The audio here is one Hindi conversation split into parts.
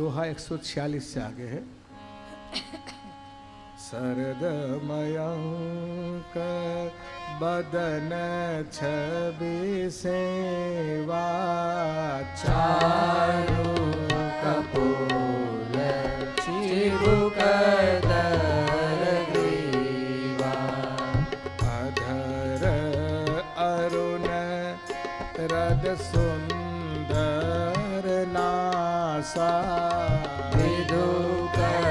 दोहा 146 से आगे है। शरद मयंक बदन छवि सेवा चारु कपोल चिबुकदर ग्रीवा अधर अरुण रद सुंदर नासा विदुकर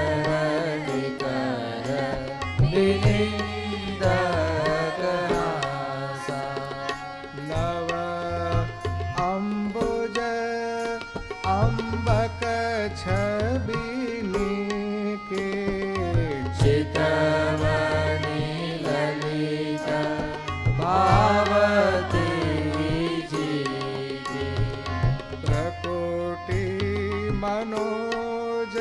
निकर विनिंदक नासा नव अम्बुज अम्बक छबिनी के चितवनी ललित भावती जी की प्रकोटि मनोज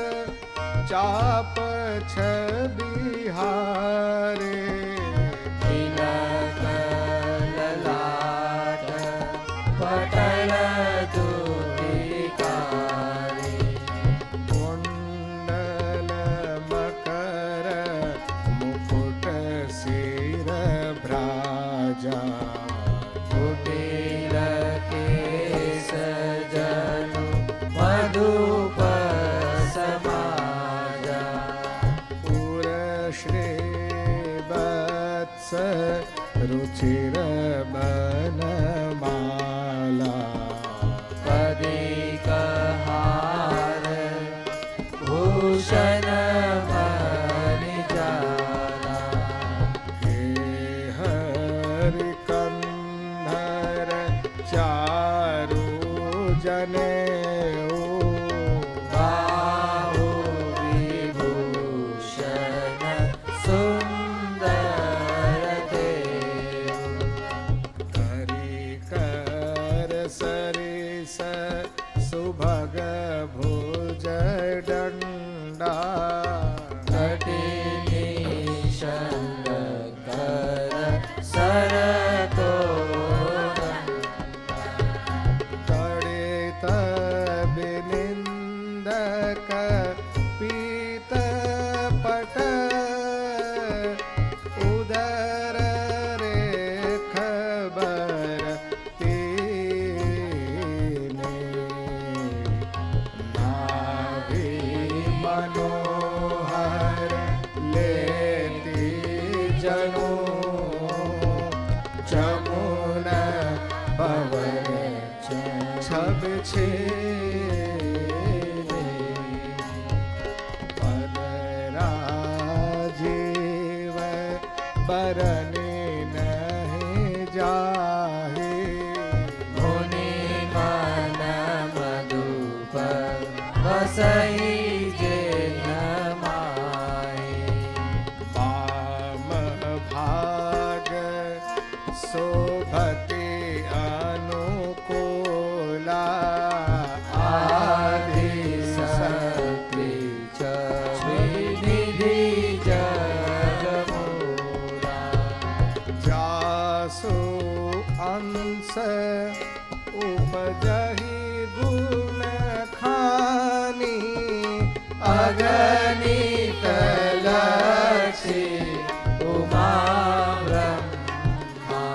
चाप छबिहारे तिलक ललाट पटल दुतिकारी कुंडल मकर मुकुट सिर भ्राजा कुटिल केश जनु मधुप समाजा पुरश्री वत्स रुचिर बनमाला पदिकहार भूषण मणिजाला हरि कंधर चारु जनेऊ बाहु विभूषण सुंदर देव कर सरिस सुभग भुज दंडा कटिनी शंग कर सरतो तड़ित बिनिंदक पीत पट उदर रेखबर तीने नाभि मनोहर लेती जनो जमुन पवन छब छे पद राजीव बरने नहीं जाहे मुनि मन मधुप बसई जे नमाए वाम भाग शोभते अनुकूला आदि शक्ति च विनिधि जगमूला जासु अंश उपजहि गुण खानी अगणित लक्ष्मी उमा ब्रह्माणी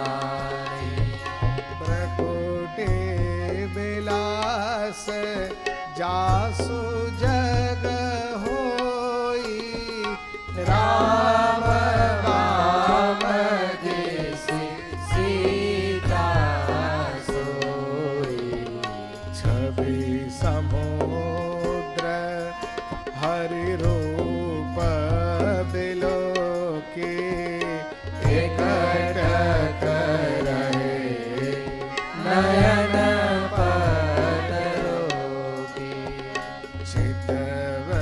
प्रकोटे विलास जासु जग होई राम राम जैसी सीता सोई छवि समुद्र हरि रूप बिलोकी एकटक रहे नयन पदरोकी चितवहि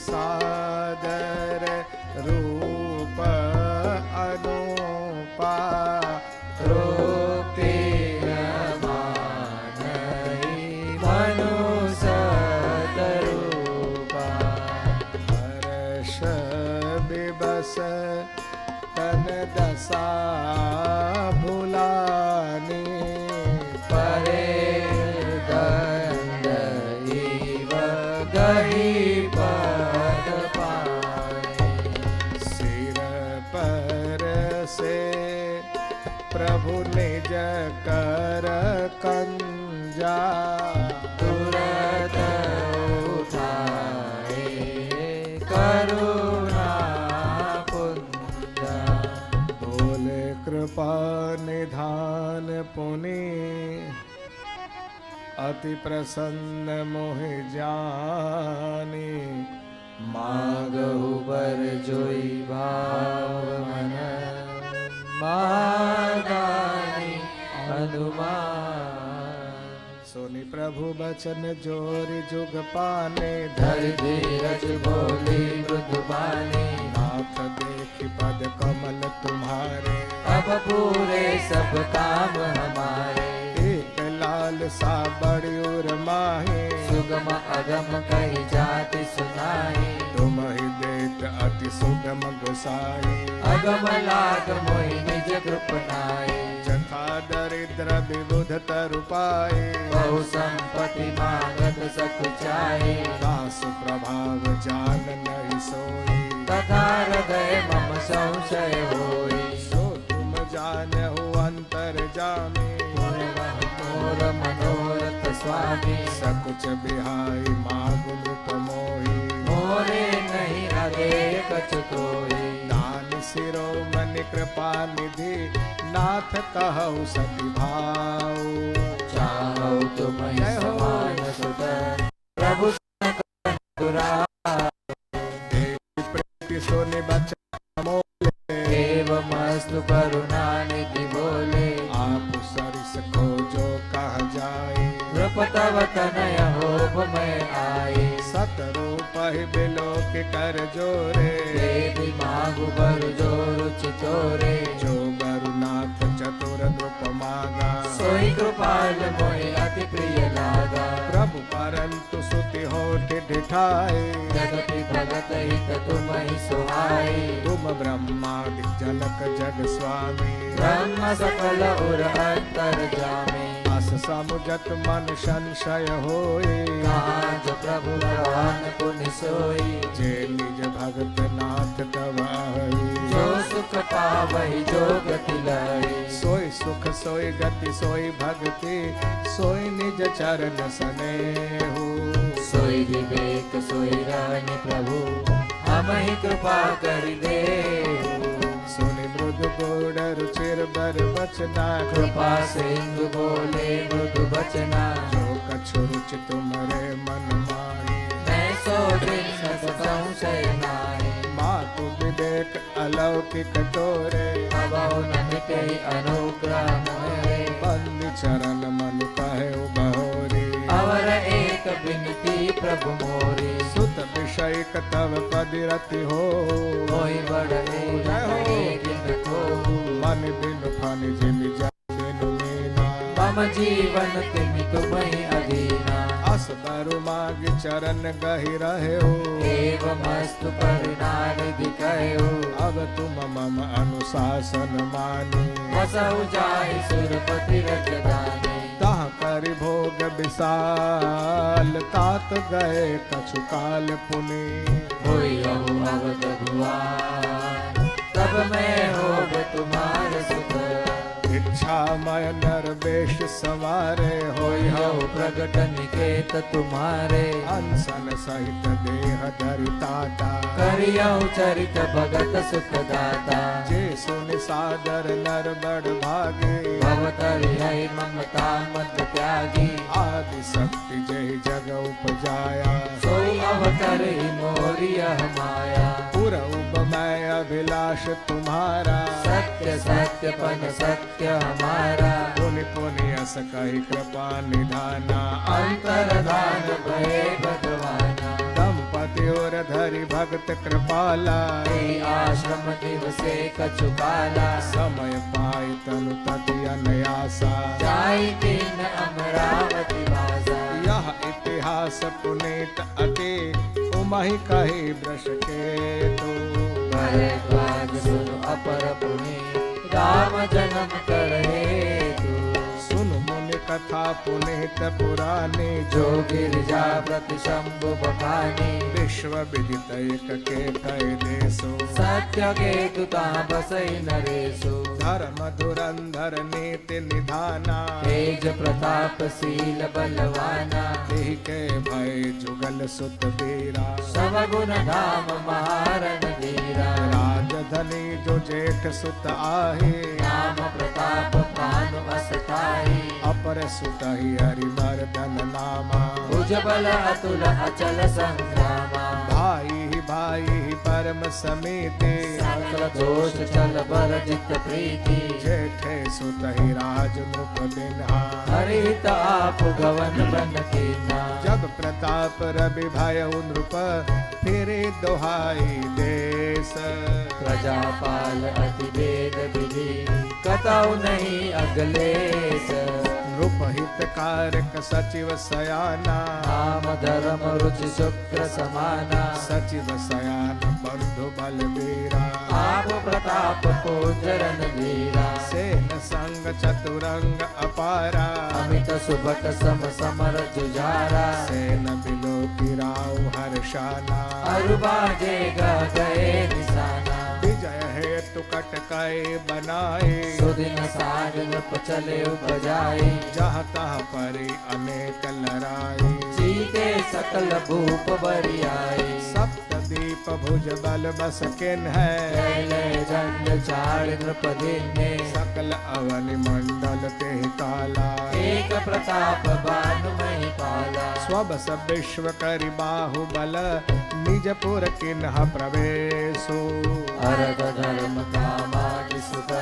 सादर रूप अनुपा तृप्ति मानई मनु सदरूपा हर्ष विबस तन दशा भुलानी परे दंड इव अति प्रसन्न मोहि जानी मागहु बर जोई भाव मन मादानी हनुमान सोनि प्रभु बचन जोरि जुग पाने धरि धीरज बोली मृदु बानी नाथ देखि पद कमल तुम्हारे अब पूरे सब काम हमारे एक लाल सा बड़ी उर माहे सुगम अगम कही जाति सुनाई तुम ही देत अति सुगम गोसाई अगम लाग मोहि निज कृप नाई जथा दरिद्र विबुध तरु पाए बहु संपत्ति मांगत सकुचाई दासु प्रभाव जान नहीं सोई तथा हृदय मम संशय होई सो तुम जानहु अंतर जामे मोर मनोरथ स्वामी सकुच बिहाई मागु नृप मोहि मोरे नहीं अरे कछु कोई दान शिरोमणि कृपा निधि नाथ कहु सति भाऊ चाहौ तुम ही समान सुत प्रभु तुरा प्रीति सोनि बचन मोले एवमस्तु करुणा निधि बोले आप सरिस को जो कह जाए नृप तव तनय होब मैं आई सतरूप ही बिलोक कर जोरे देवी मागु बर जो रुचि तोरे जो गरुनाथ चतुर द्रुप मागा सोई कृपाल मोहि अति प्रिय लागा प्रभु परंतु सुति होठ ढिठाए जगति भगत हित तुम ही सुहाई तुम ब्रह्मादि जनक जग स्वामी ब्रह्म सकल उर अंतर जामे अस समुझत मन संशय होए कहाँ जो प्रभु भगवान पुनि सोई जे निज भगत नाथ तवाई जो सुख पावहि जो गति लई सोई सुख सोई गति सोई भक्ति सोई निज चरण स्नेहु सोई विवेक सोई रहनि प्रभु हम ही कृपा कर दे सुनि मृदु गोड़ रुचिर बर बचना कृपा सिंधु बोले मृदु बचना जो कछु रुचि तुम्हारे मन माही मैं सो दिन सत संशय नाहि मातु विवेक अलौकिक तोरे अबहु न मिटे अनुग्रह मोरे बंदी चरण मनु कहे बहोरी अवर एक विनती प्रभु मोरी सुत विषय तव पदिरति हो होई बड़े गिन को मन बिन फन जिन जन मीना मम जीवन तिमि तुम ही अधीना अस बरु माग चरण गहि रहे हो एवमस्तु परिणानिधि कहो अब तुम मम अनुशासन मानी बसहु जाहि सुरपति रजदानी तह कर भोग विशाल तात गए कछु काल पुनि होई रहु अवध भुआन तब मैं होब तुम्हार सुत इच्छा मय नर वेश सवारे होई हऊ प्रगट निकेत तुम्हारे अनसन सहित देह धरिताता करियहु चरित भगत सुख दाता जे सुनि सादर नर बड़ भागे भवतरि हरि ममता मत त्यागी आदि शक्ति जय जग उपजाया सोई अवतर ही मोरियह माया पुरउब मैं अभिलाष तुम्हारा सत्य सत्य पन सत्य हमारा पुनि पुनि अस कहि कृपा निधाना अंतरधान भये भगवाना दंपति और धरि भक्त कृपाला हे आश्रम दिवसे कछु काला समय पाई तनु तति अनयासा जाई किन अमरावती वासा यह इतिहास पुनीत अति उमहि कहि वृष के तो भरद्वाज सुनु अपर पुनि राम जन्म करहे तू सुन मुनि कथा पुनीत पुराने जो गिरिजा प्रति शंभु बखानी विश्व विदित एक के कई देशो सत्य के तुता बसई नरेशु धर्म धुरंधर नीति निधाना तेज प्रताप शील बलवाना देहि के भय जुगल सुत बीरा सब गुण धाम महारन धीरा राजधनी जो जेठ सुत आहे नाम प्रताप भानु असताई अपन और सुतहि हरिमर्दन नामा। भुजबल अतुल अचल संग्रामा। भाई भाई परम समेते सकल दोष चल बर जित प्रीति। जेठे सुतहि राज नृप बिन्हा हरित आप गवन बन कीना। जब प्रताप रवि भयउ नृप फिरे दोहाई देश। प्रजापाल अति वेद विधि कतौ नहीं अगलेश। नृप हितकारक सचिव सयाना नाम धर्म रुचि शुक्र समाना। सचिव सयान बंधु बलबीरा आप प्रताप को चरण धीरा। सेन संग चतुरंग अपारा अमित सुभट सम समर जुझारा। सेन बिलो राव हर्षाना अरुबाजे गए निशाना। विजय हेतु कटकाए बनाए सुदिन साज नृप चले बजाए। जहाँ तहाँ परी अनेक लड़ाई जीते सकल भूप बरियाई। सप्तदीप भुज बल बस किन है कैले झंड चार नृप दीने। सकल अवनि मंडल ते काला एक प्रताप बानु मही पाला। स्वबस विश्व करि बाहुबल निजपुर किन्ह प्रवेशो। अरग धर्म कामादि सुख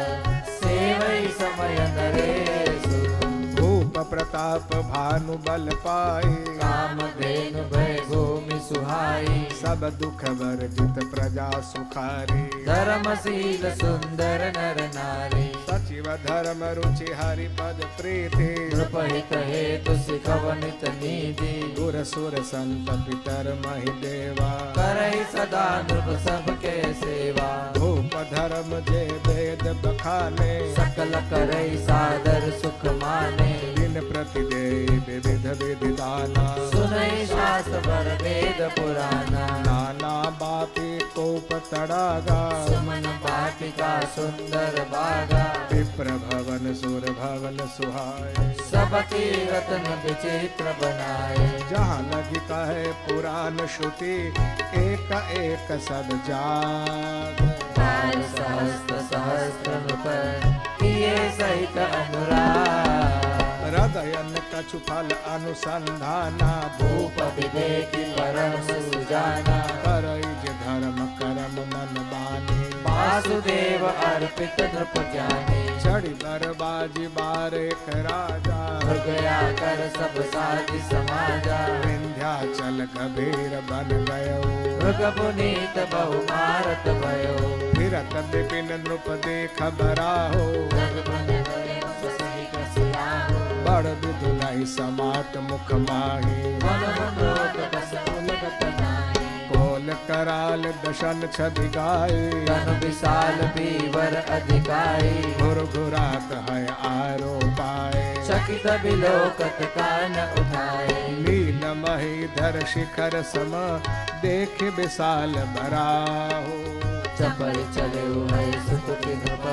सेवई समय नरेशु। भूप प्रताप भानु बल पाए काम धेनु भय भूमि सुहाई। सब दुख वर्जित प्रजा सुखारी। धर्मशील सुंदर नर नारी। सचिव धर्म रुचि हरि पद प्रीति। नृपहित हेतु सिखवनित नीति। गुर सुर संत पितर महि देवा करहि सदा नृप सबके सेवा। भूप धर्म जे वेद बखाने सकल करहि सादर सुख माने। दिन प्रति दे विविध विधि दाना। सुनहि शास्त्र वर वेद पुराना। नाना बाती कोप तड़ागा सुमन वाटिका सुंदर बागा। विप्र भवन सुर भवन सुहाए सब रत्न विचित्र बनाए। जहाँ लगी कहे पुराण श्रुति एक एक सब जाग। बाल सहस्त्र सहस्त्र नृप किए सहित अनुराग। हृदयन कछु फल अनुसंधाना भूप विवेकी परम सुजाना। करैज धर्म करम मन बानी। वासुदेव अर्पित नृप ज्ञानी। चढ़ी बरबाजी बारेक राजा गया कर सब साधि समाजा। विंध्याचल गभीर बन गयो मृग पुनीत बहु मारत भयो। फिरत विपिन नृप देख बराहो बड़ विधु नहीं समात मुख माही। कोल कराल दशन छवि गाए तनु विशाल बीवर अधिकाई। घुर घुरात है आरो पाए चकित बिलोकत कान उठाए। नील महीधर शिखर सम देख विशाल बराहो। चपर चले है सुत की नृप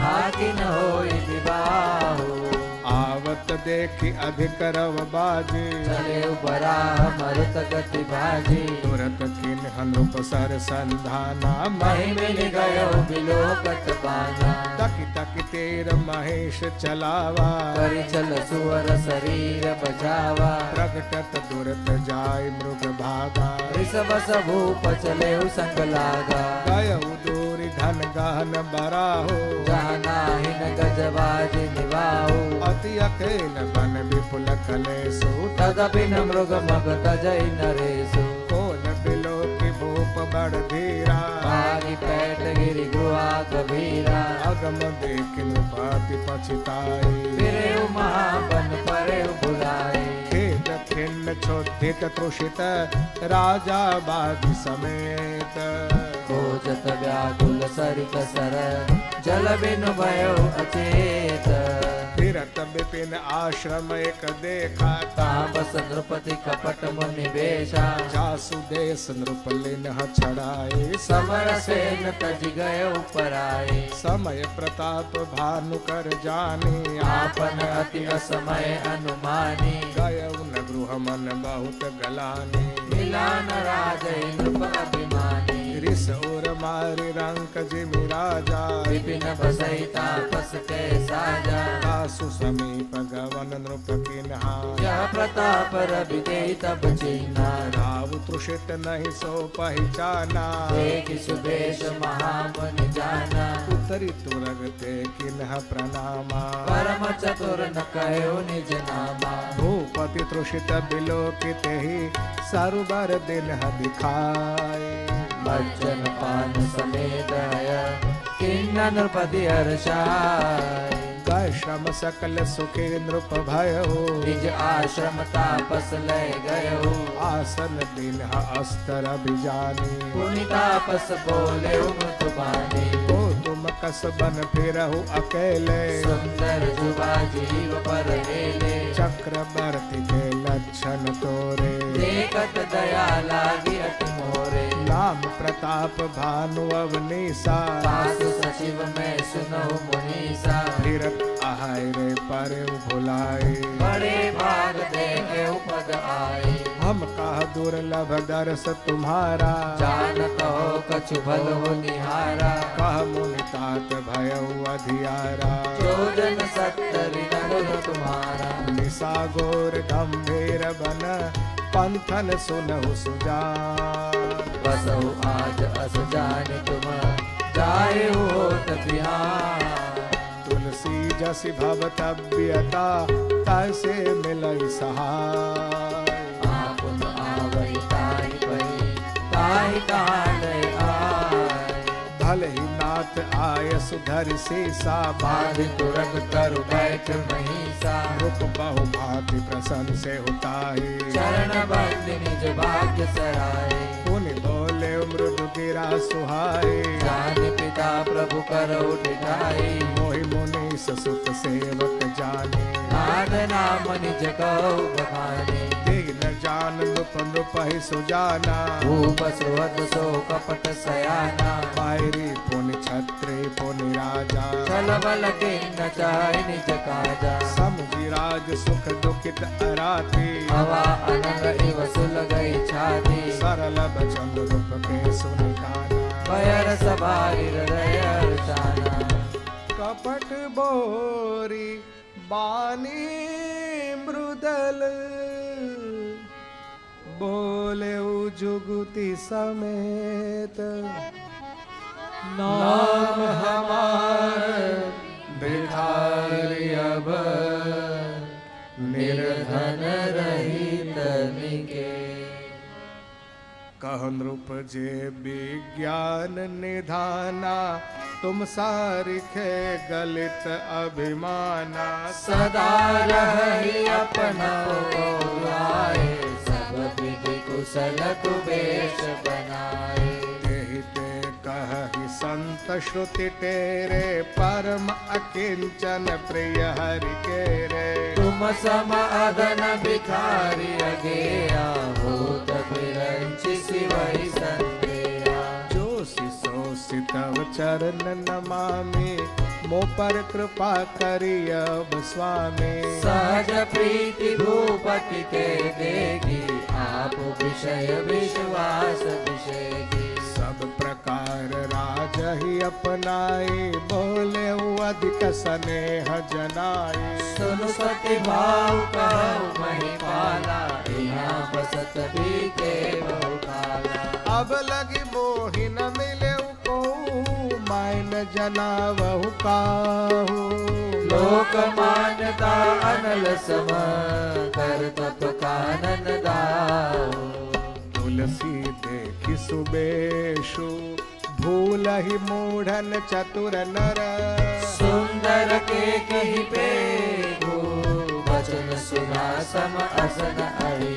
आकि न होई विवाहो। आवत देखी अधिक रव बाजे चले बराह मरुत गति भाजी। तुरत किन्ह नृप सर संधाना मही मिल गयो बिलोकत बाना। तकी तकी तेर महेश चलावा करि चल सुअर शरीर बचावा। प्रगटत दुरत जाय मृग भागा ऋषभ भूप चले संग लागा। गयउ दूरी धन गहन बराहो जहाँ नाहिन गजबाज निवाहु। अति अकेल बन विपुल कलेसु तदपि न मृग मग तजई नरेशु। कोल बिलो की भूप बड़ धीरा भागी पैठ गिरि गुहा गभीरा। अगम देखिनु पाति पछिताई फिरे महाबन परे भुलाए। खेद खिन्न क्षोधित तृषित राजा बागी समेत खोजत व्याकुल सरित सर जल बिनु भयो अचेत। फिरत विपिन आश्रम एक देखा तापस नृपति कपट मुनि बेशा। जासु देश नृप लिन्ह छड़ाए समर सेन तज गए पराए। समय प्रताप भानु कर जाने आपन अति असमय अनुमानी। गयउ न गृह मन बहुत गलाने मिला न राज नृप अभिमानी। ऋष और हमारी रंक जिमि राजा विपिन बसई तापस के साजा दासु समीप गवन नृप किन्हा यह प्रताप रवि दे तब चीना राव तृषित नहीं सो पहचाना देखि सुबेश महामुनि जाना उत्तरी तुरग ते किन्ह प्रणामा परम चतुर न कहो निज नामा भूपति तृषित बिलोकित ही सारुबर दिन दिखाए भजन पान समेत आया किन्ना नृपति हर्षाय गए श्रम सकल सुखे नृप भयो निज आश्रम तापस लय गयो आसन दिन अस्तर अभिजानी पुनि तापस बोले मृत बानी को तुम कस बन फिरहु अकेले सुंदर जुबा जीव पर लेले चक्रवर्ती के लक्षण तोरे देखत दया लागी अति मोरे नाम प्रताप भानु अवनीसा सासु सचिव में सुनहु मुनीसा फिर आहाय रे पर भुलाए बड़े भाग देखे उपद आए हम कह दुर्लभ दर्श तुम्हारा जानत हो कछु भल हो निहारा कह मुनि तात भयउ अधियारा जोजन सत्तरि नगर तुम्हारा निशा घोर गंभीर बन पंथन सुनहु सुजान बसहु आज अस जानि तुम जाए होत बिहार तुलसी जसि भवतव्यता तैसे मिलई सहाय आपुन आवई ताहि पई ताहि कहाले आय भले ही नाथ आय सुधर सीसा बाध तुरग तरु बैठ महिषा रूप बहु भांति प्रसन्न से उताही चरण बंद निज भाग्य सराय पुनि बोले मृदु गिरा सुहाए जान पिता प्रभु करो टिठाई मोहि मुनि ससुत सेवक जाने नाद नाम निज कहो बखाने दीन जान नृप नृपहि सुजाना भूप सुहद सो कपट सयाना पायरी पुनि छत्री पुनि राजा छल बल के न चाहे निज काजा समुझी राज सुख दुखित अराती हवा अनंग इव सुल गई छाती सरल बचन रूप के सुनिकाना भयर सभारी हृदय अर्चाना कपट बोरी बानी मृदल बोले जुगुति समेत नाम हमार भिखारी अब निर्धन रहित निके कह नृप जे विज्ञान निधाना तुम सारिखे गलित अभिमाना सदा रहि अपना आए सब विधि कुशल कुबेश बनाए तेहि ते कहि संत श्रुति तेरे परम अकिंचन प्रिय हरि के रे तुम सम अधन भिखारी अगेया होत बिरंचि सिवहि संदेया जो शिशो तव चरण नमामि मो पर कृपा करि अब स्वामी सहज प्रीति भूपति के देगी आप विषय विश्वास विषेगी सब प्रकार राज ही अपनाई बोले अधिक स्नेह जनाई सुनु सति भाव कहु महिपाला यहाँ बसत बीते बहुकाला अब लगी मोहि न मिले को मायन जनावहु काहू लोक मान्यता अनल सम कर तप कानन दाओ तुलसी देखि सुबेशु भूल ही मूढ़न चतुर नर सुंदर के कही पेगो वचन सुना सम असन अहि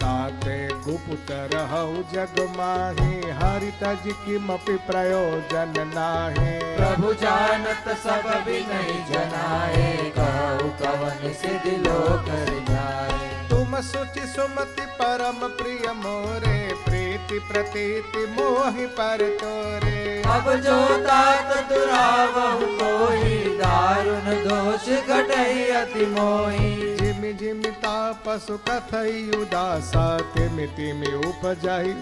ताते गुप्त रहु जग माहि हरि तज किमपि प्रयोजन नाहि प्रभु जानत सब विनय जनाए कहु कवन सिद्धि लोक जाए तुम सुचि सुमति परम प्रिय मोरे प्रीति प्रतीति मोहि पर तोरे अब जो तात दुरावहु कोई, दारुण दोष घटई अति मोही। जिमि जिमि तापसु कथई उदासा, तिमि तिमि उपजहि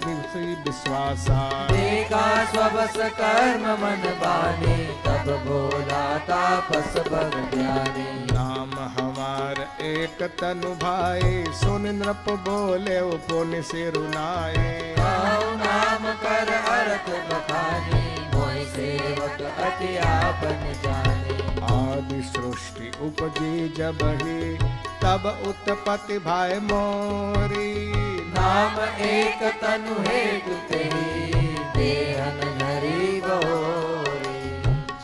विश्वासा। देखा स्वबस कर्म मन बानी, तब बोला तापस बग ज्ञानी। नाम हमार एक तनु भाई, सुन नृप बोले पुण्य सिरुनाए। कहो नाम कर अर्थ बखानी, मोहि सेवक अति आपन जाने। आदि सृष्टि उपजी जबहि, तब उत्पत्ति भय मोरी। नाम एक तनु हेतु तेहि, देहन धरि बहोरी।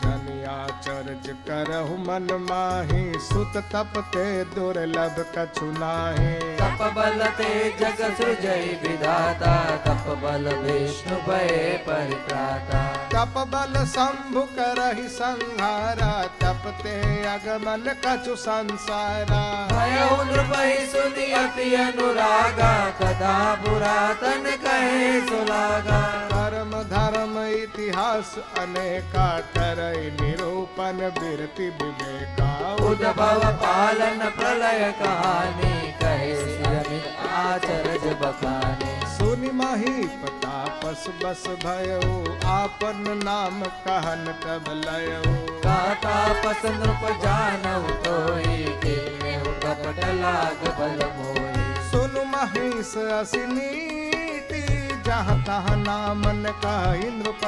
जन आचर्य करहु मन माहि, सुत तप ते दुर्लभ कछु नाहि। तप बल ते जग सृजई विधाता, तप बल विष्णु भय परित्राता। तप बल शंभु करहि संहारा, तप ते अगमन कछु संसारा। भयउ नृपहि सुनि अति अनुरागा, कथा पुरातन कहे सुलागा। कर्म धर्म इतिहास अनेका, करई निरूपण बिरति विवेका। उद्भव पालन प्रलय कहानी, कहे अमित आचरज बखानी। सुनि महीपतापस बस भयो, आपन नाम कहन तब लयो। तापस नृप जानहु तोहि, किन्नेहु कपट लाग बल मोहि। सुनु महिष असिनीति, जहाँ तहाँ नामन कहि नृप।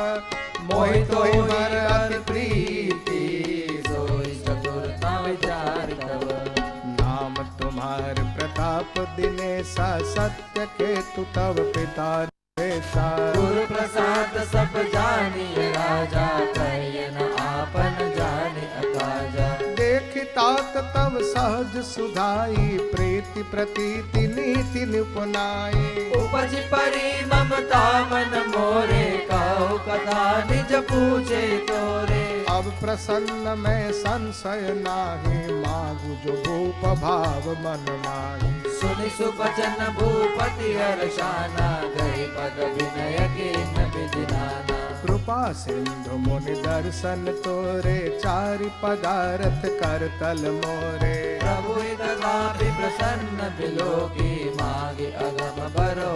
मोहि तोहि बर अति प्रीति, सोई चतुरता विचार तब। नाम तुम्हार प्रताप दिनेशा, सत्य केतु तव पिता देशा। गुरु प्रसाद सब जानिए राजा, कहिए न आपन जाने अकाजा। देखि तात तव सहज सुधाई, प्रीति प्रतीति नीति निपुनाई। उपज परी ममता मन मोरे, कहो कथा निज पूछे तोरे। अब प्रसन्न में संशय नाही, मागु जो भूप भाव मन माही। सुनि सुबचन भूपति हर्षाना, गए पद विनय कीन विधि नाना। कृपा सिंधु मुनि दर्शन तोरे, चारि पदारथ कर तल मोरे। प्रभु तथापि प्रसन्न बिलोकी, मागे अगम बरो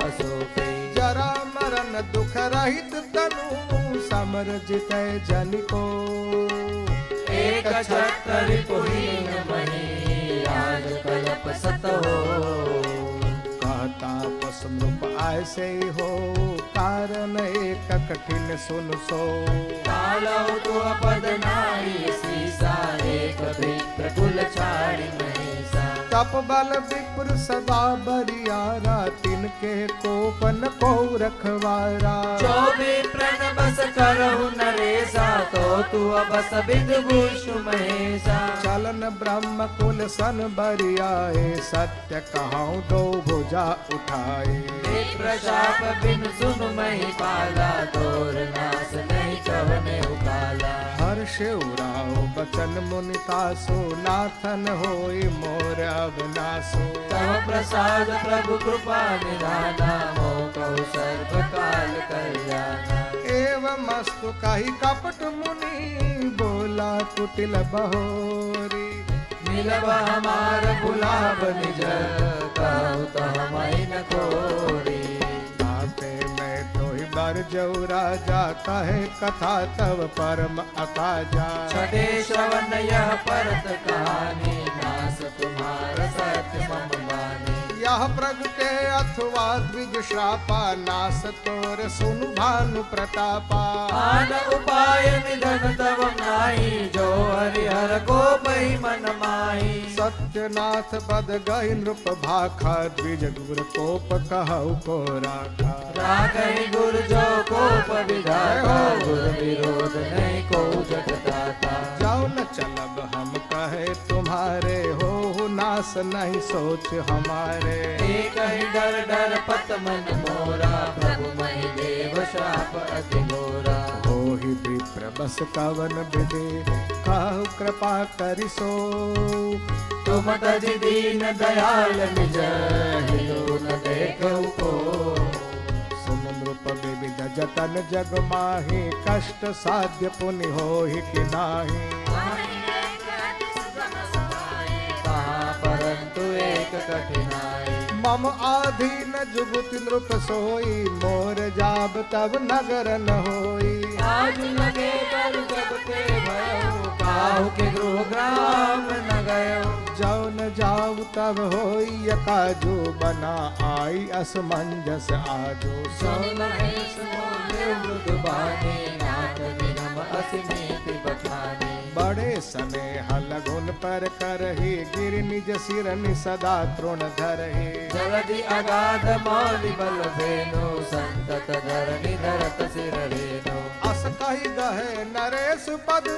अशोकी। जरा मरण दुख रहित तनु, समर जितै जन को। एक छत्र पुहीन मही, राज कल्प सत हो। कहता पस नृप ऐसे हो, कारण एक कठिन सुन सो। कालौ तो पद नाई सीसा, एक विप्र कुल छाड़ी महिषा। तप बल विप्र सदा बरियारा, तिनके कोपन को रखवारा। जो विप्रन बस करहु नरेसा, तो तू बस विदुभूषु महेशा। चलन ब्रह्म कुल सन बरियाए, सत्य कहूँ दो भुजा उठाए। प्रशाप बिन सुन मही पाला, तोर नाश नहीं कवने उकाला। हर्ष उराओ बचन मुनितासो, नाथन होई मोर अविनाशो। तव प्रसाद प्रभु कृपा निधाना, मोह कहु सर्व काल कल्याणा। एवं मस्तु कही कपट मुनि, बोला कुटिल बहोरी। मिलब हमार गुलाब निज, कहु तो हमहि न कोरी। ताते मैं तोहि बर जऊ राजा, कहे कथा तव परम अकाजा। छठे श्रवण यह परत कहानी, नास तुम्हार सत्य मम बानी। यह प्रगटे अथवा द्विज श्रापा, नास तोर सुनु भानु प्रतापा। आन उपाय निधन तव नाहि, जो हरिहर को पै मन माही। सत्यनाथ पद गई नृप भाखा, द्विज गुर कोप कहु को राखा। राखहि गुर जो कोप विधाता, गुर विरोध नहीं को जगदाता। जाओ न चलब हम कहे तुम्हारे, हो नास नहीं सोच हमारे। एक ही डर डर पत मन मोरा, प्रभु महि देव श्राप अति घोरा। हो ही विप्र बस कवन विधि, कहु कृपा करिसो। तुम तज दीन दयाल निज, हितु न देखौ को। सुन नृप विध जतन जग माही, कष्ट साध्य पुनि होहि कि नाही। कहाँ परंतु एक कठिनाई, मम आधीन जुगुति नृप सोई, मोर जाब तब नगर न होई। आज लगे बल जब के भयो, काहू के गृह ग्राम न गयो। जौन जाऊ तब होई काजू, बना आई असमंजस आजो। सुन महेश बोले मृदु बानी, नाथ विनम असिमित बखानी। बड़े स्नेह लगुन पर करही, गिर निज सिरनि सदा तृण धरही। जलधि अगाध मौलि बल भेनो, संतत धरनि धरत सिर रेनो। अस कहि गहे नरेश पद,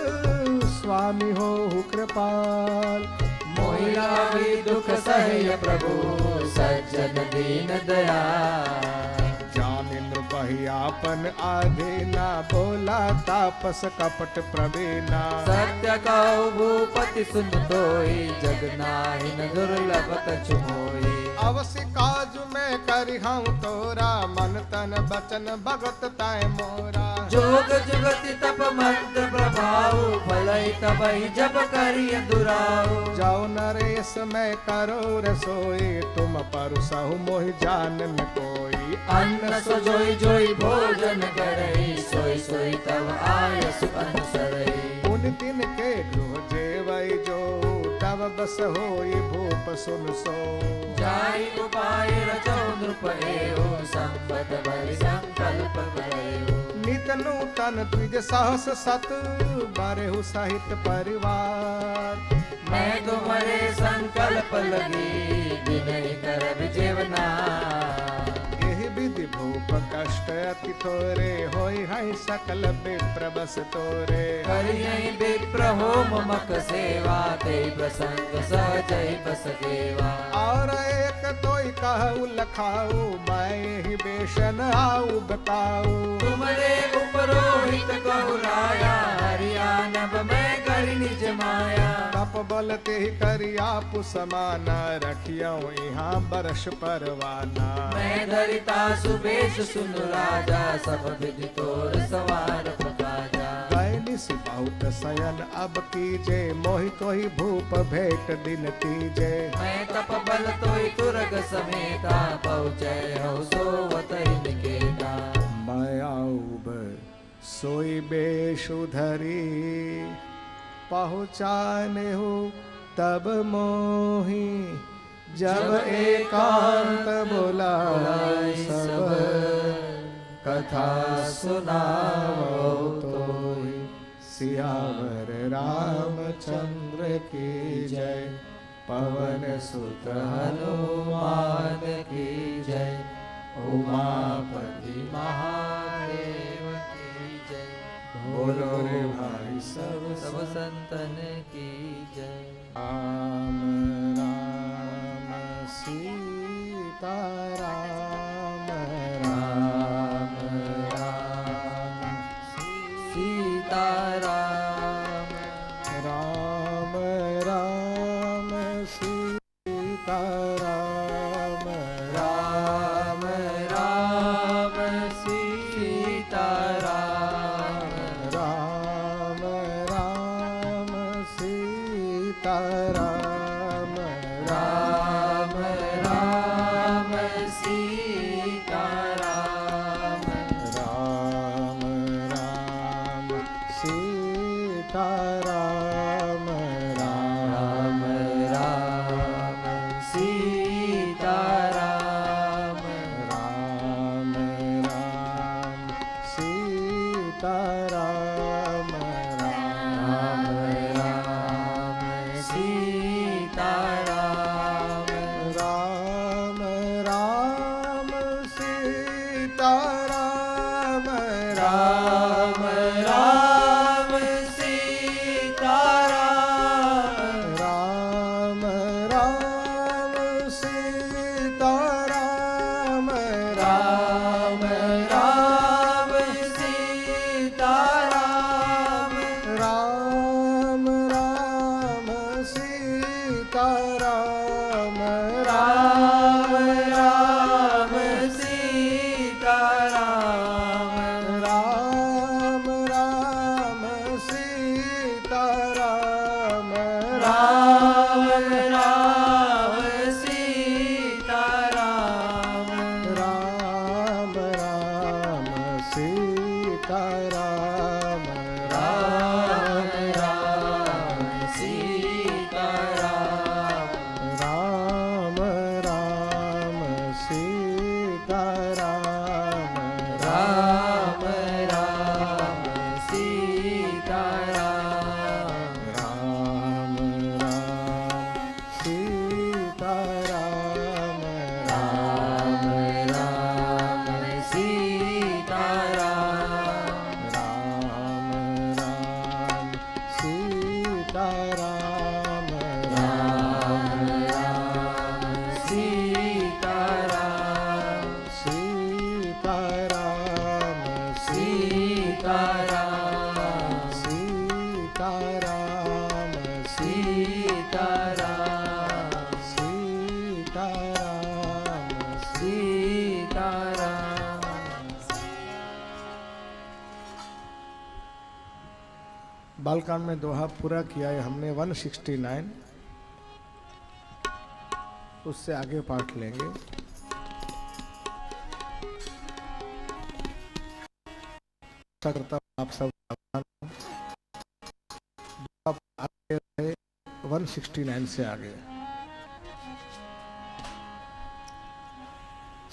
स्वामी हो कृपाल। मोहिला भी दुख सह्य प्रभु, सज्जन दीन दयाल। जामिन पहियापन आधीना, बोला तापस कपट प्रवीणा। सत्य कहो भूपति सुन तोई, जग नाहिन दुर्लभ कछु मोई। अवश्य काज में करिहूँ तोरा, मन तन बचन भगत तय मोरा। जोग जुगति तप मंत्र प्रभाव, भलई तबहि जब करिय दुराव। जाओ नरेश मैं करो रसोई, तुम परसहु मोहि जानन कोई। अन्न सो जोई जोई भोजन करई, सोई सोई तब आयस अनुसरई। पुन दिन के गृह जेवै जो, तब बस होई भूप सुन सो। जाई उपाय रचो नृप एओ, संपत भरि संकल्प करेओ। नित नूतन द्विज सहस सत, बरहु सहित परिवार। मैं तुम्हारे संकल्प लगी, विनय करब जेवना। एहि विधि भूप कष्ट अति थोरे, होई है सकल विप्र बस तोरे। करियहि विप्र होम मक सेवा, ते प्रसंग सहजहि बस देवा। और एक तोई कहू लखाऊ, मैं ही बेशन आऊ बताऊ। तुमरे उपरोहित कहु राया, हरियाणव मैं करि निज माया। तप बल ते करिया पुसमाना, रखियो यहाँ बरस परवाना। मैं धरिता सुबेश सुन राजा, सब विधि तोर सवार पकाजा। गैनिस बहुत सयन अब कीजे, मोहि तोहि भूप भेंट दिन तीजे। मैं तप बल तोई तुरग समेता, पहुँचे हो सोवत निकेता। मैं आऊब सोई बेशु धरी, पहुँचाने हो तब मोहि। जब एकांत बुलाए सब, कथा सुनाओ तोहि। सियावर रामचंद्र की जय, पवन सुत हनुमान की जय। उमापति महादेव की जय। बोलो रे भाई सब सब संतन की जय। राम राम सीता राम राम राम सीता राम राम राम सीता राम राम राम सीता राम राम राम सीता राम राम राम सीता राम राम राम सीता राम राम राम सीता राम राम राम सीता राम राम राम सीता राम राम राम सीता राम राम राम सीता राम राम राम सीता राम राम राम सीता राम राम राम सीता राम राम राम सीता राम राम राम सीता राम राम राम सीता राम राम राम सीता राम राम राम सीता राम राम राम सीता राम सीता राम सीता राम सीता राम सीता राम सीता राम सीता राम बालकांड में दोहा पूरा किया है हमने 169। उससे आगे पाठ लेंगे। आशा करता हूं आप सब सावधान हो। आप आगे रहे 169 से आगे।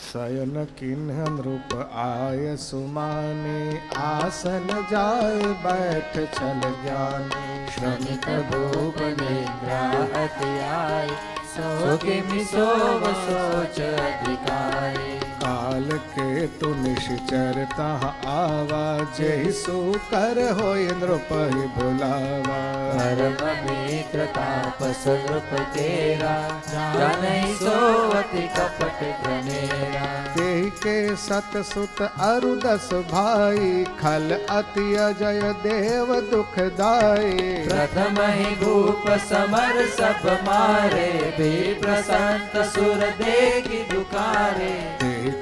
शयन किन्ह नृप आय सुमाने आसन जाय बैठ चल ज्ञानी श्रमिक भूप निद्रा अति आय सोगे मिसोव सोच अधिकाय काल के तु निश्चर तहाँ आवा जय सो कर होय नृपहि बुलावा धर्म मित्र तापस नृप तेरा जानहि सोवति कपट घनेरा देहि के सत सुत अरु 10 भाई खल अति अजय देव दुखदाई प्रथम ही भूप समर सब मारे भी प्रसंत सुर देखि दुखारे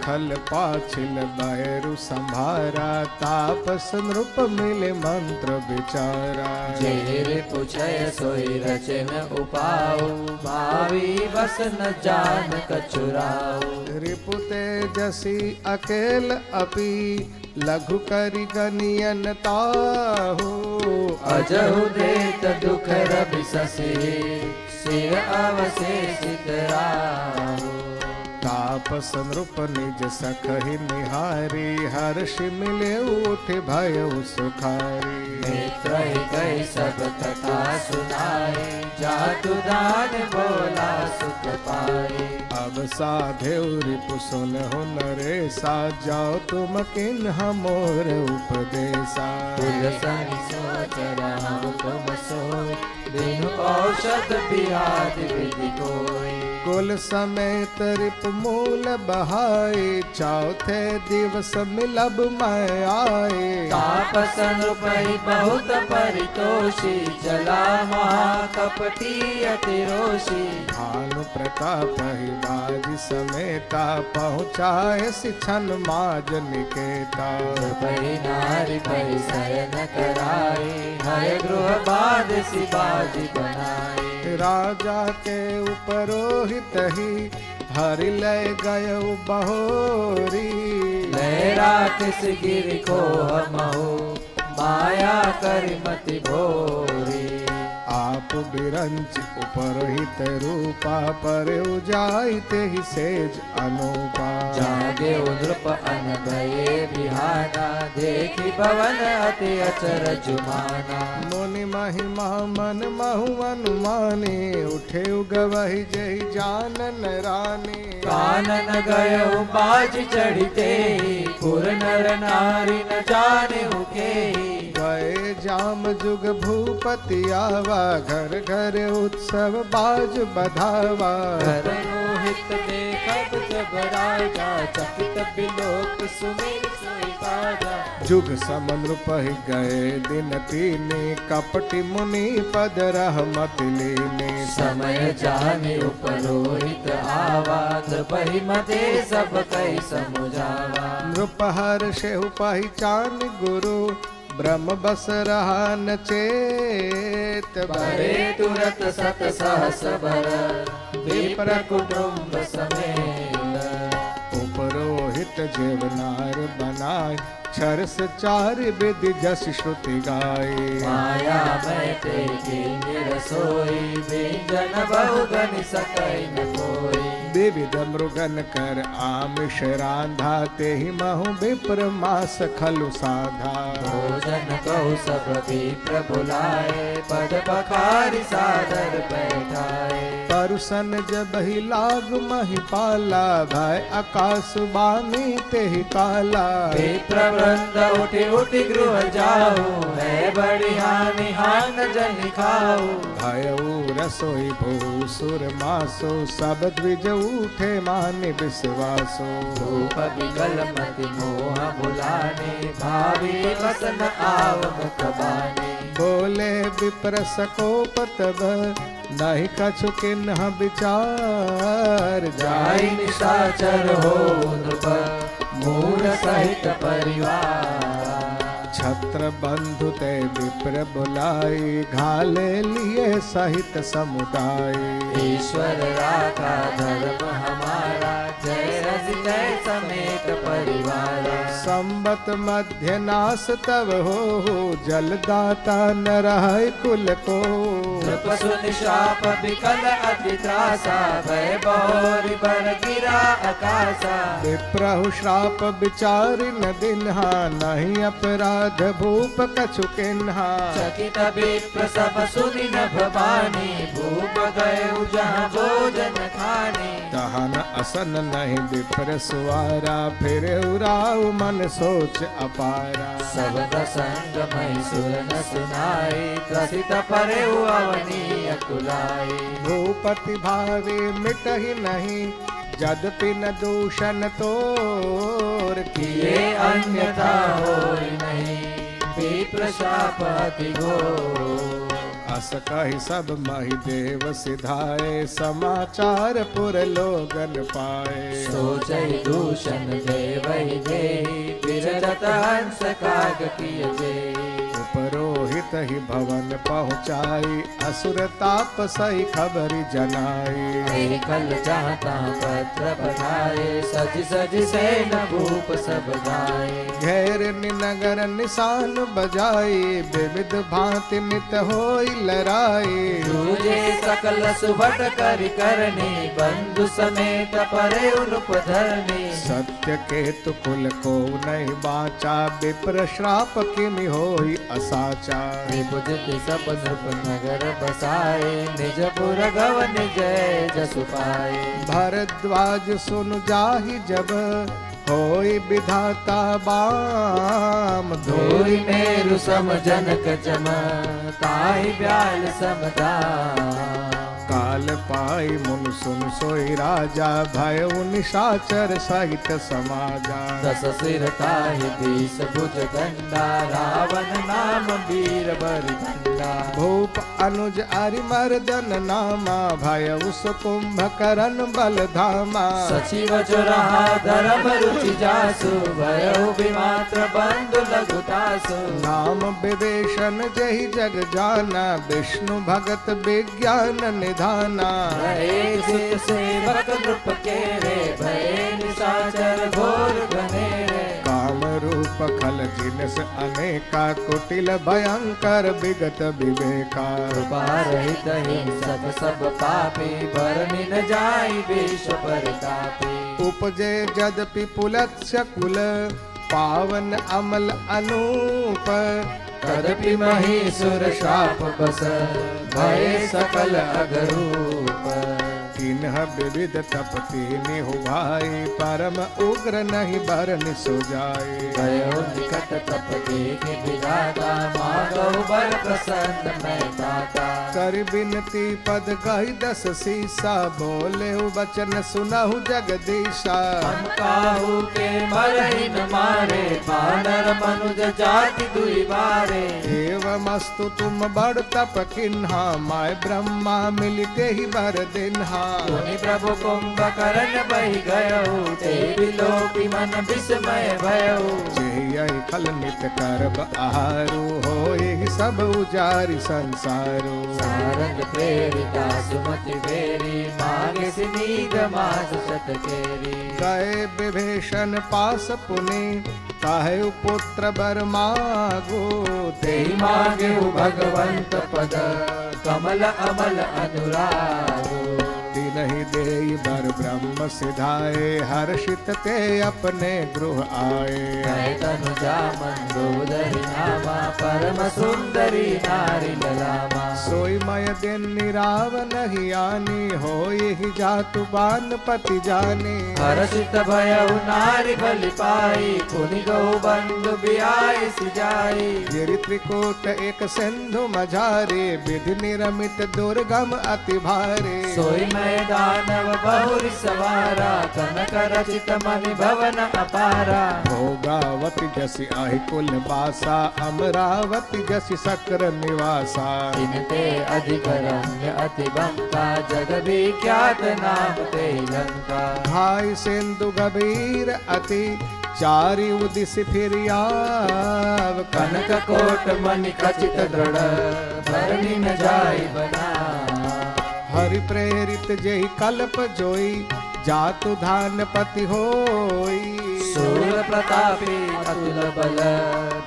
खल पाछिल बैरु संभारा तापस नृप मिले मंत्र विचारा जेरे पूछय सोई रचन उपाऊ भावी बस न जान कछुराऊ रिपु तेजसी अकेल अपि लघु करि गनियन ताहु अजहु देत दुख रवि ससे सिर अवशेषित राहु तापस नृप निज सखहि निहारी हर्ष मिले उठ भय सुखारी मित्र गई सब कथा सुनाए जातु दान बोला सुख पाए अब साधे रिपु सुनहु नरेसा जाओ तुम किन्ह मोर उपदेशा तुझ सनि सोच राम तुम सोई बिनु औषध बिहाद विधि कोई कुल समेत रिप मूल बहाए चौथे दिवस मिलब मैं आए तापस नृपहि बहुत परितोषी चला महाकपटी अति रोषी भानु प्रताप ही बाज समेता पहुँचाए सिछन माज निकेता नृपहि नारी पहि शयन कराए हय गृह बाध सिबाजी बनाए राजा के उपरोहित ही हरि लय गय बहोरी लहरा किस गिर को हमहु माया करि मति भोरी आप बिरंच उपरोहित रूपा पर उजाइते ही सेज अनुपा जागे नृप अनभये बिहाना देखि भवन अति अचर जुमाना मुनि महिमा मन महु अनुमाने उठे गवहि जय जानन रानी कानन गयो बाज चढ़ते पुर नर नारी न जाने उके गए जाम जुग भूपति आवा घर घर उत्सव बाज बधावा घर रोहित देखब जब राजा चकित बिलोक सुमिर सोई बाजा जुग समन पहि गए दिन तीने कपटि मुनि पद रहमत लीने समय जाने उपरोहित आवा नृपहि मते सब कई समुझावा नृप हर्षेहु पहिचान गुरु ब्रह्म बस रहा न चेत बरे तुरत सत सहस बर विप्र कुटुंब समेत उपरोहित जेवनार बनाय अक्षर चार विधि जस श्रुति गाए माया मैं ते कीन्ही रसोई व्यंजन बहु गनि सकै न कोई विविध मृगन कर आमिष रांधा ते ही महु विप्र मास खलु साधा भोजन कहु सब विप्र बुलाए पद पखारि सादर बैठाए परुसन जब ही लाग महिपाला भय आकाश बानी ते ही काला विप्र वृंद उठि उठि गृह जाओ है बड़ी हानि हान जनि खाओ भयऊ रसोई भूसुर मासो सब द्विज उठे माने विश्वासो धूप विकल मति मोह बुलाने भावी वसन आव मुख बाने बोले विप्र सकोप तब नहीं कछु किन्ह विचार जाई निशाचर हो नृप मूढ़ सहित परिवार छत्र बंधु ते विप्र बुलाई घाले लिए सहित समुदाय ईश्वर राखा धर्म हमारा जय रज जय समेत परिवार संबत मध्य नास तब हो जलदाता न रहे कुल को नृप सुनि शाप विकल अति त्रासा भय बहोरि बर गिरा आकाशा विप्रहु श्राप विचारि न दिन्हा नहीं अपराध भूप कछु किन्हा चकित विप्र सब सुनि नभ बानी भूप गए जहाँ भोजन खाने तहन असन नहीं विप्र सुवारा फिर उराऊ मन सोच अपारा सब प्रसंग मई सुर न सुनाई त्रसित परे अवनी अकुलाई भूपति भावे मिटहि नहीं यद्यपि न दूषण तोर किए अन्यथा होई नहीं विप्र शाप अति घोर अस कहि सब महि देव सिधाए समाचार पुर लोगन पाए सोचई दूषण देवहि जेहि विरजत हंस काग किय जेहि उपरोहित ही भवन पहुँचाई असुर ताप सही खबरी जनाई कल चाहता पत्र पठाए सज सज सेन भूप सब गाए घेर निनगर निशान बजाई विविध भांति नित होई लड़ाई दूजे सकल सुभट करि करनी बंधु समेत परे उनुप धरनी सत्य केतु कुल को नहीं बाचा विप्र श्राप किमि होई असाचा विभुजति सब नृप नगर बसाए निजपुर गवन जय जसु पाए भरद्वाज सुन जाहि जब होई विधाता बाम धोई मेरु सम जनक जम ताहि ब्याल समदाम काल पाई मुन सुन सोई राजा भय निशाचर सहित समाजा दस सिर ताहि बीस भुज दंडा रावण नाम वीर बरदंडा भूप अनुज अरिमर्दन नामा भय उस कुंभकर्ण बल धामा सचिव चुराहा धर्म रुचि जासु भयो विमात्र बंधु लघुतासु नाम विवेशन जहि जग जाना विष्णु भगत विज्ञान निधाना भये जित सेवक नृप केरे भये निशाचर घोर घनेरे काम रूप खल जिनस अनेका कुटिल भयंकर विगत विवेका कृपा रहित हिंसक सब पापी बरनि न जाई विश्व परितापी उपजे यद्यपि पुलत्स्य कुल पावन अमल अनूप तदपि महीसुर शाप बस भय सकल अगरूप किन्ह विविध तपति निहु भाई परम उग्र नहीं बरन सो जाए भयो निकट तप देखि विधाता माधव बर प्रसन्न मैं दाता कर बिनती पद गहि दस सीसा बोले वचन सुनहु जगदीशा हम काहू के मरहि न मारे बानर मनुज जाति दुई बारे एवमस्तु तुम बड़ तप किन्हा माय ब्रह्मा मिलते ही बर दिन्हा मुनि प्रभु कुंभकर्ण बहि गयो देवी लोकी मन विस्मय भयो यही खल नित करब आहारो हो यही सब उजारि संसारो सारंग प्रेरिता सुमति बेरी मागे सिनीग मास शत केरी गए विभीषण पास पुनि काहे पुत्र बर मागो तेहि मागे भगवंत पद कमल अमल अनुरागो नहीं देई बर ब्रह्म सिधाए हर्षित ते अपने गृह आए तनुजा मंदोदरी नामा परम सुंदरी नारी ललामा सोई मय दिन निराव नहीं आनी हो ही जातु बान पति जाने हर्षित भयउ नारी बलि पाई पुनि गौ बंधु बियाई सिजाई गिरि त्रिकोट एक सिंधु मझारे विधि निरमित दुर्गम अति भारे सोई मैं दानव बहुरी सवारा कनक रचित मणि भवन अपारा भोगावती जसी आहि कुल बासा अमरावती जसी सक्र निवासा इनते अधिक रम्य अति बंका जग विख्यात नाम ते लंका भाई सिंधु गभीर अति चारि उदिस फिर आव कनक कोट मणि खचित दृढ़ भरनी न जाई बना हरि प्रेरित जेहि कल्प जोई जातु धान पति होई सूर प्रतापी अतुल बल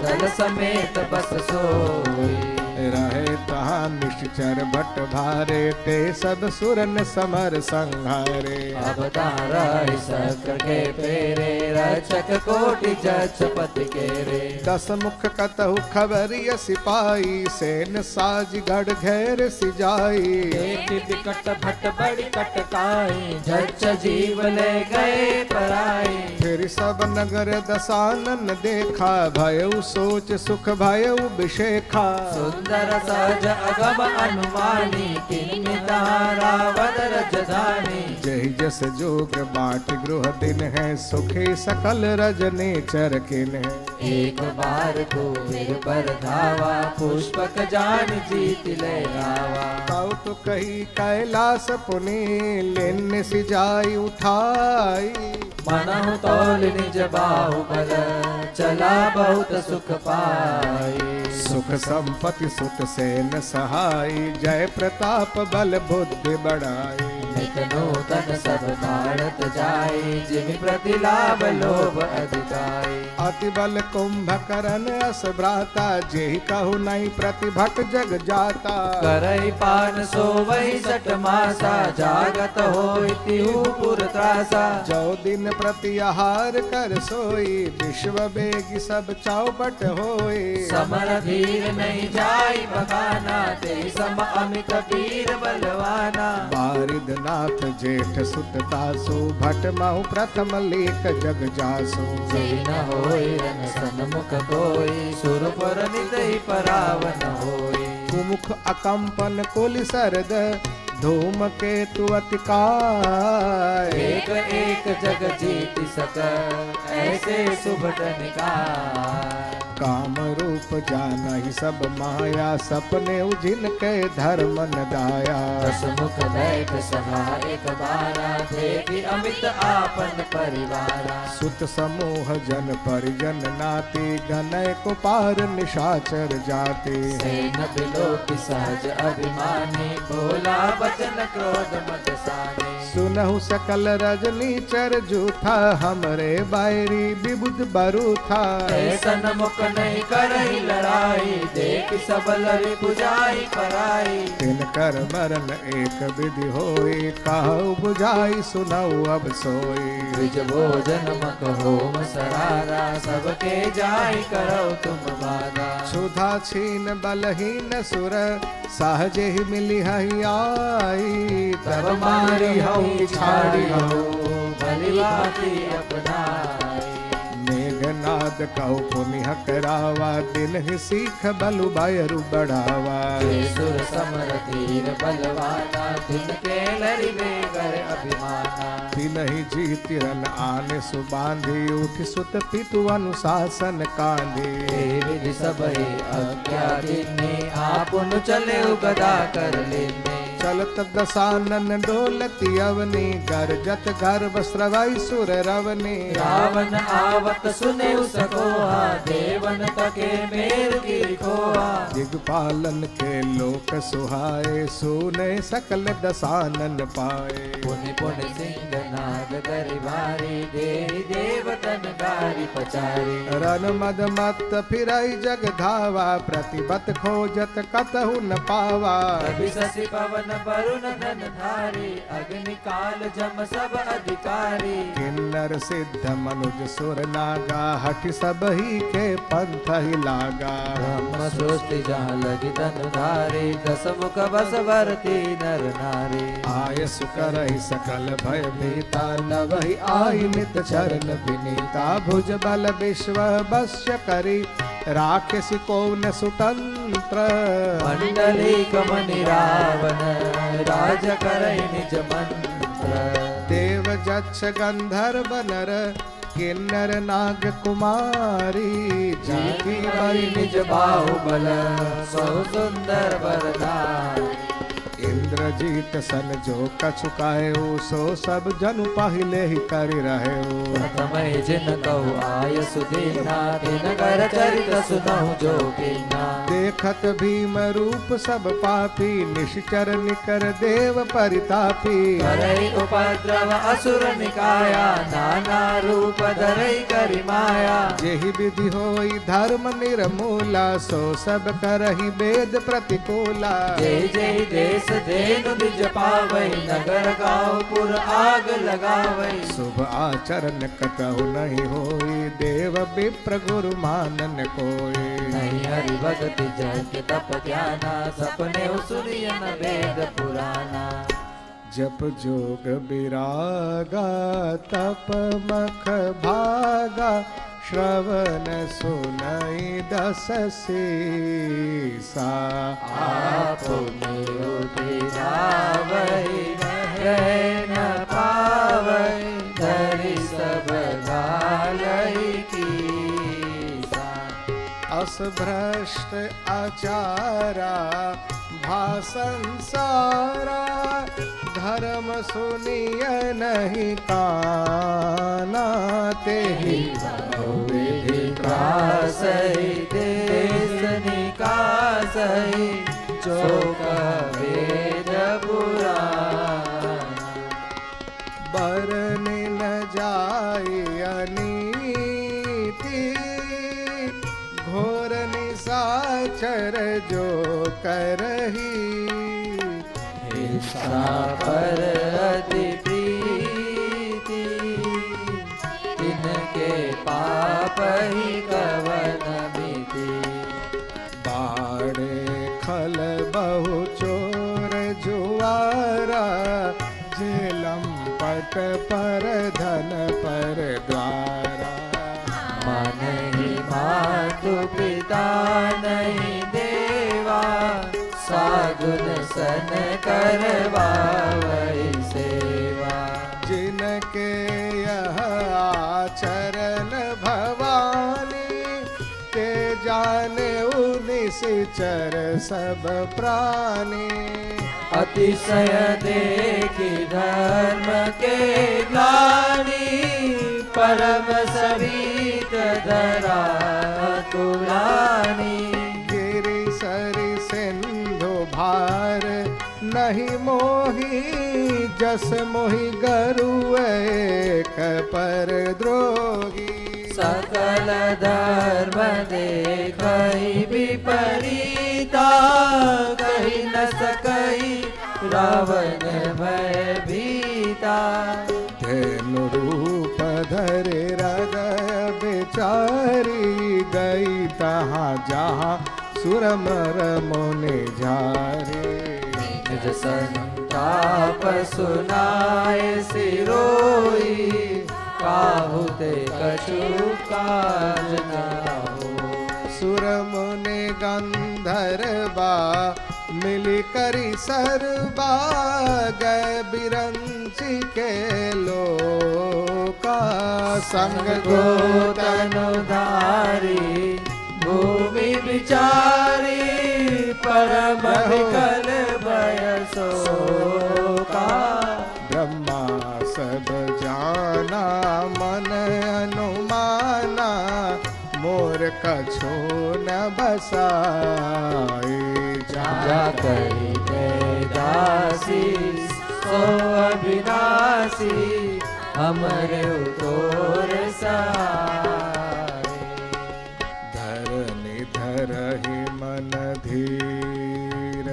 दल समेत बस सोई रहे तहाँ निश्चर भट भारे ते सब सुरन समर संहारे अवतार सक्र के पेरे रक्षक कोटि जछ पति केरे दस मुख कतहु खबरिय सिपाही सेन साज गढ़ घेर सिजाई एक विकट भट बड़ी कटकाई जछ जीव ले गए पराई फिर सब नगर दसानन देखा भयउ सोच सुख भयउ विशेखा सुंदर सहज अगम अनुमानी किन्मिता रावण रजधानी जहि जस जोग बाट गृह दिन है सुखी सकल रजनी चरकिन है एक बार को फिर पर धावा पुष्पक जान जीत ले गावा कौ तो कही कैलास पुनि लेन सिजाई उठाई मनहु तौल निज बाहुबल चला बहुत सुख पाई सुख संपत्ति सुत सेन सहाय जय प्रताप बल बुद्धि बढ़ाई नित नूतन सब भारत जाए जिमि प्रति लाभ लोभ अधिकाई अति बल कुंभकर्ण अस भ्राता जेहि कहु नहीं प्रतिभट जग जाता करई पान सो वही सठ मासा जागत होई तिहु पुर त्रासा जो दिन प्रति आहार कर सोई विश्व बेगी सब चौपट होए समर धीर नहीं जाई बगाना ते सम अमित वीर बलवाना बारिद नाथ जेठ सुत तासु भट महु प्रथम लेख जग जासु जय न होई रन सन्मुख कोई सुरपुर नित ही परावन होई कुमुख अकंपन कुल सरद धूम केतु अति काय एक एक जग जीत सक ऐसे सुभट निकाय काम रूप जानहि सब माया सपने उजिन के धर्म न दाया दस मुख बैठ सभा एक बारा देखी अमित आपन परिवारा सुत समूह जन परिजन नाते गनय को पार निशाचर जाते सेन बिलो की सहज अभिमानी बोला बचन क्रोध मत साने सुनहु सकल रजनी चर जूथा हमरे बायरी विबुध बरूथा ऐसन मुख नहीं करही लड़ाई देख सब लड़ी बुझाई पराई तिन कर मरण एक विधि होई कहु बुझाई सुनऊ अब सोई द्विज भोजन मक होम सरारा सबके जाई करो तुम बाधा क्षुधा छीन बलहीन सुर सहज ही मिली हई आई तब मारी हऊ छाड़ी हऊ बलिवाती अपनाई मेघनाद कहु पुनिह करावा दिन ही सीख बलु बायरु बढ़ावा सुर समर धीर बलवाना दिन के लरि बेगर अभिमाना दिन ही जीति रन आने सुबांधी उठ सुत पितु अनुशासन कांधे विधि सबई अज्ञा दिने आपुन चले गदा कर लेने चलत दसानन डोलती अवनी गरजत गर्भ स्रवई सुर रवनी रावण आवत सुने सकोहा देवन तके मेर की खोहा दिगपालन के लोक सुहाए सुने सकल दसानन पाए पुनि पुनि सिंह नाग करि भारी देहि देवतन गा नारी पचारी। रन मद मत फिरई जग धावा, प्रतिबत खोजत कतहु न पावा। कभी शशि पवन वरुण धन धारी, अग्नि काल जम सब अधिकारी। किन्नर सिद्ध मनुज सुर नागा, हठ सब ही के पंथ ही लागा। ब्रह्म सृष्टि जहाँ लगी धनु धारी, दस मुख बस वर्ती नर नारी। आय सुकरहि सकल भय भीता, नवहि आई नित चरण विनीता। भुज बल विश्व वश्य करी, राक्षसी को न सुतंत्र। मंडली कमनि रावण, राज करई निज मंत्र। देव जक्ष गंधर्व नर, किन्नर नाग कुमारी। जीती बलि निज बाहुबल, बहु सुंदर वरदान। इंद्रजीत सन जो कछु काहू, सो सब जनु पहिले ही करि रहेऊ। प्रथम जिन कहु आय सुदीना, तिन कर चरित सुनहु जो कीना। देखत भीम रूप सब पापी, निश्चर निकर देव परितापी। करई उपद्रव असुर निकाया, नाना रूप धरई करि माया। जेहि विधि होई धर्म निर्मूला, सो सब करहि वेद प्रतिकूला। जय जय देश धेनु निज पावै, नगर गाँव पुर आग लगावै। शुभ आचरण कतहु नहीं होई, देव विप्र गुरु मानन कोई। नहीं हरि भगति जग तप ज्ञाना, सपने सुनिय न वेद पुराना। जप जोग विरागा, तप मख भागा। श्रवण सुनई दस सीसा। आपने उदिरावै, रह न पावै। धरि सब गालई कीसा। अस भ्रष्ट आचारा, भाषण सारा। धर्म सुनिय नहीं काना, तेहि विधि त्रासै, देश निकासै। जो वेद पुराण, बरन न जाय अनीति। घोर निशाचर जो करही, हिंसा पर अति प्रीति। तिनके पाप ही कवन मिति। बाड़े खल बहु चोर जुआरा, झेलम पट पर धन पर द्वारा। मानहि मातु पिता नहीं देवा, सागुन सन करवावै सेवा। जिनके यह आचरण भवानी, ते जाने निश्चर सब प्राणी। अतिशय देखी धर्म के ग्लानि, परम सरित धरा तुलानी। गिरि सरि सिंधु भार नहीं मोही, जस मोहि गरु एक पर द्रोही। सकल धर्म देखहि विपरीता, कहि न सकहि रावण भय भीता। धेनु रूप धरे हृदय बेचारी, गई तहाँ जहाँ सुरमर मुनि झारी। निज संताप सुनाए सिरोई, काहू ते कछु काज न होई। सुर मुनि गंधर्वा, मिली करी सरबा। गए बिरंची के लोका, संग गोतनु धारी। भूमि विचारी, परम विकल भय शोका। ब्रह्मा सब जाना, मन अनुमाना। मोर कछो न बसाई जा करी दासी, सो अविनाशी। हमरे उतोर सा मन धीर,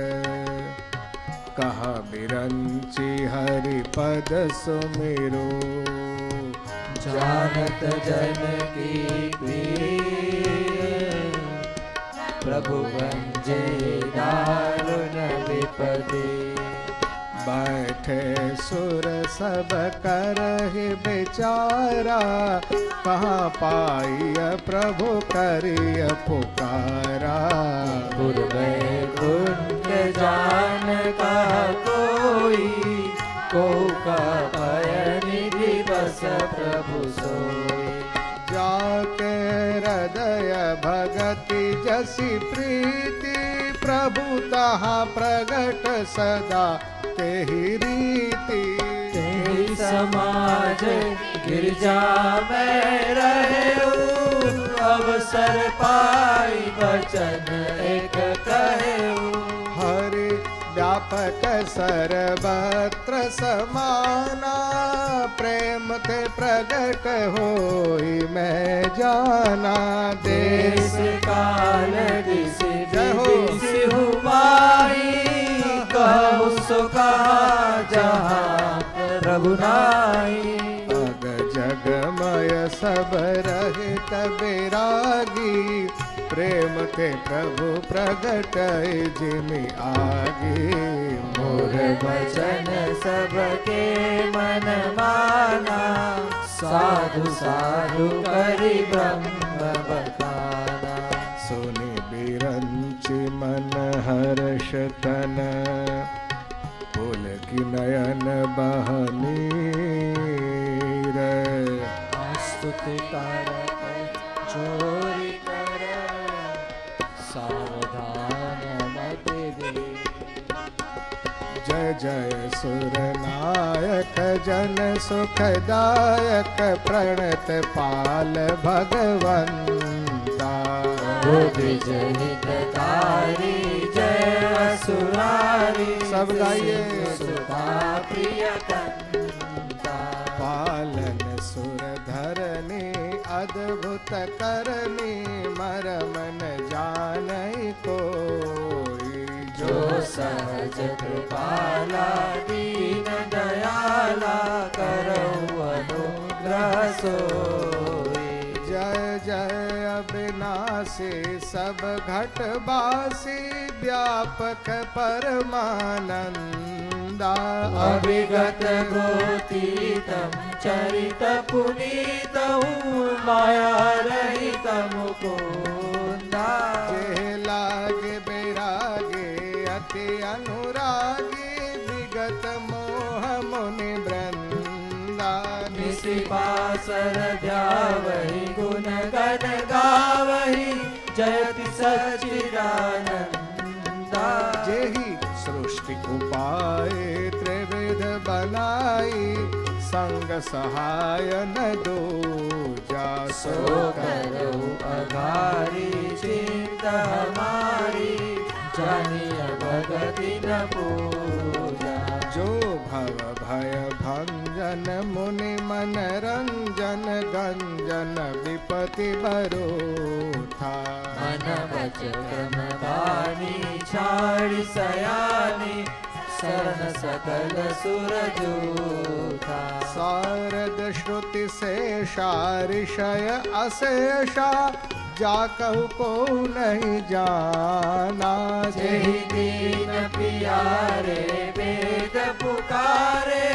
कहा बिरंची हरि पद सुमिरो। जानत जन की प्रिय, प्रभु वंजे दारुण विपदे। बैठे सुर सब करहि बेचारा, कहाँ पाइय प्रभु करिय पुकारा। वैकुंठ जान का कोई, को का निधि बस प्रभु सोई। जाके हृदय भगति जसी प्रीति, प्रभु तहाँ प्रगट सदा तेहि रीति। तेहि समाज गिरजा में रहूं, अवसर पाई वचन एक कहूं। हरि व्यापक सर्वत्र समाना, प्रेम ते प्रगट होई मैं जाना। देश काल दिस दिस हुमाई, कहु सो कहा जहाँ प्रभु नाई। अग जगमय सब रहित बैरागी, प्रेम ते प्रभु प्रगट जिमि आगे। मोर वचन सबके मन माना, साधु साधु करि ब्रह्म बखाना। सुनि बिरंचि मन हर्ष तन, पुलकि नयन बह नीर। स्तुति करत चोरी कर, सावधान मत दे। जय जय सुर नायक जन सुखदायक, प्रणत पाल भगवंता। द्विज हितकारी जय असुरारी, सब गाइए। सुता प्रिय कंता। पालन सुर धरनी अद्भुत करनी, मरम न जानई कोई। जो सहज कृपाला दीन दयाला, करऊ अनुग्रह सोई। जय जय अविनाशी सब घट बासी, व्यापक परमानंदा। अभिगत गोतीतम चरित पुनीतहु, माया रहित मुकुंदा। जे लागे बैरागे अति अनुरागी, विगत मोह मुनि वृंदा। निसि पासर ध्यावहि गुण गण गावहि, जयति सच्चिदानंदा। जेहि सृष्टि उपाय त्रिविध बनाई, संग सहाय न दो जा। सो करो अघारी चिंता हमारी, जानिय भगति न पूजा। जो भव भय भंजन मुनि मन रंजन, गंजन विपति बरो था। मन बच क्रम बानी छाड़ी सयानी, शरण सकल सुर जूथा। शारद श्रुति शेषा ऋषय अशेषा, जाकहु को नहीं जाना। जेहि दीन पियारे वेद पुकारे,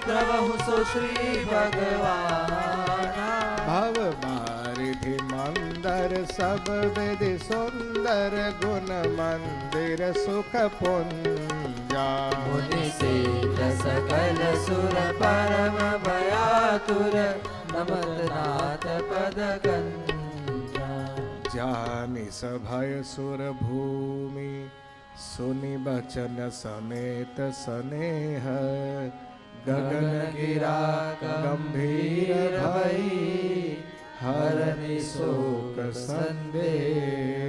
द्रवहु सो श्री भगवाना। भव बारिधि मंदर सब विधि सुंदर, गुण मंदिर सुख पुंजा। मुनि सेठ सकल सुर परम भयातुर, नमत नाथ पद कंजा। जानि सभय सुर भूमि, सुनि बचन समेत स्नेह। गगन गिरा गंभीर भई, हरनि शोक संदेह।